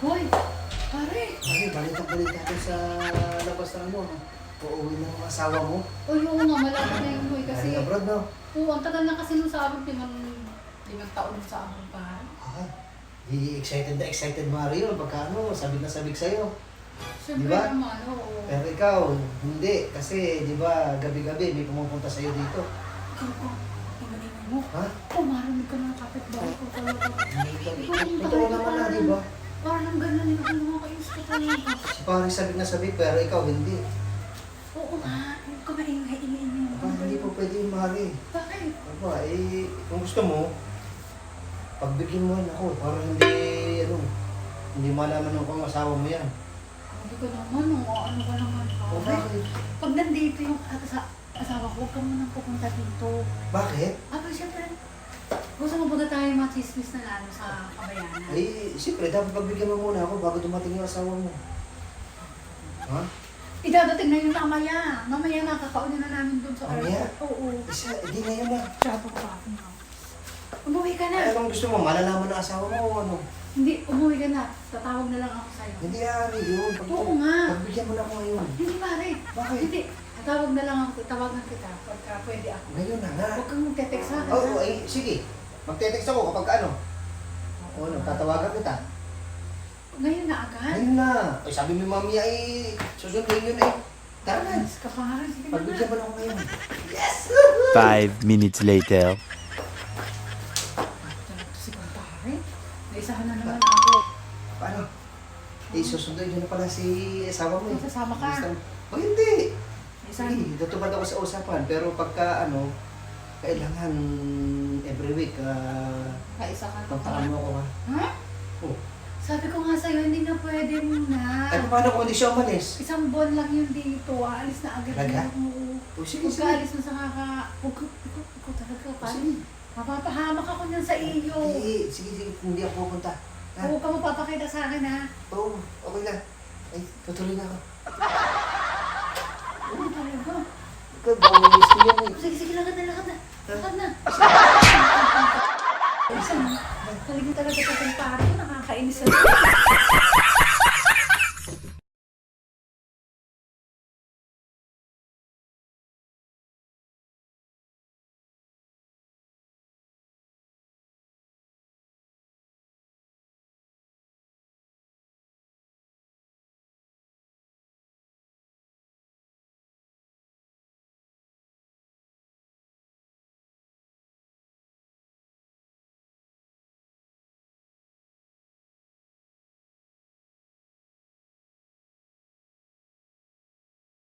Hoy, pare. Pare, balik natin sa labas ng ano. Uuwi ng mga asawa mo. O oo nga, malapit na yung hoy kasi. Galing abroad, no? Oo, ang tagal na kasi nung sa abot, limang taon sa abot pa. Ah, di excited na excited Mario. Pagka ano, sabik na sabik sa'yo. Siyempre Diba? naman, oo. Pero ikaw, hindi. Kasi, di ba, gabi-gabi may pumupunta sa'yo dito. Ikaw ko, ingay mo. Ha? Oh, marinig ka ng kapitbahay ko talaga. Totoo naman na, di ba? Parang ganun yung nakakayos ko talaga. Si pare sabik na sabik, pero ikaw hindi. Oo nga, huwag ka maingay mo. Aba, hindi po pwede yung Mari. Bakit? Aba, eh, kung gusto mo, pagbigyan mo yan ako, para hindi, ano, hindi malaman ng kung asawa mo yan. Sabi ko naman, ano ka naman, O pare? bakit? Pag nandito yung asawa ko, huwag ka munang pupunta dito. Bakit? Aba, siyempre, gusto mo baga tayo machismis na ano sa kabayanan? Eh, siyempre, dapat pagbigyan mo muna ako bago dumating yung asawa mo. Ha? Idadating na yung mamaya. Mamaya nakakauna na namin dun sa Mamaya? airport. Oo. Isa, hindi ngayon na. Travel pa ako na. Umuwi ka Ay, na. anong gusto mo? Malalaman ng asawa mo o ano? Hindi, umuwi ka na. Tatawag na lang ako sa'yo. Hindi ari yun. Oo nga. Pagbigyan mo na ako ngayon. Hindi pare. Bakit? Hindi. Tatawag na lang ako. Tawagan kita pagka pwede ako. Ngayon na nga. Huwag kang magte-text sa akin. Oo, ha? ay, sige. Magte-text ako kapag ano. O ano, tatawagan kita. Ngayon na agad? Ngayon na. Ay, sabi mo mami ay susundin yun eh. Tara na. Alis ka pare. Sige na Pagbigyan nga. mo na ako ngayon. Yes! 5 minutes later. Talaga si pare. Naisahan na naman ako. Paano? Eh, susunduin yun na pala si asawa mo eh. Sasama ka. O hindi. Naisahan. Sige, tutupad ako sa usapan. Pero pagka ano, kailangan every week, Kaisa ka na. pagtakan mo ako ha. Ha? Oh. Sabi ko nga sa'yo, hindi na pwede muna. Ay, paano kung hindi siya umalis? Isang buwan lang yun dito. Aalis na agad Talaga? yun. Oo. O sige, Huwag sige. ka alis mo sa ikaw talaga. O, Paano? sige. Mapapahamak ako niyan sa iyo. Sige, sige, hindi ako pupunta. Ha? Huwag ka mapapakita sa akin ha. Oo, okay lang. Ay, tutuloy na ako. Ano talaga? Ikaw, baka umalis ko yan eh. Sige, sige, lakad na, lakad na. Lakad na. Isa na. Talagang talaga sa kumpare ko, nakakainis na.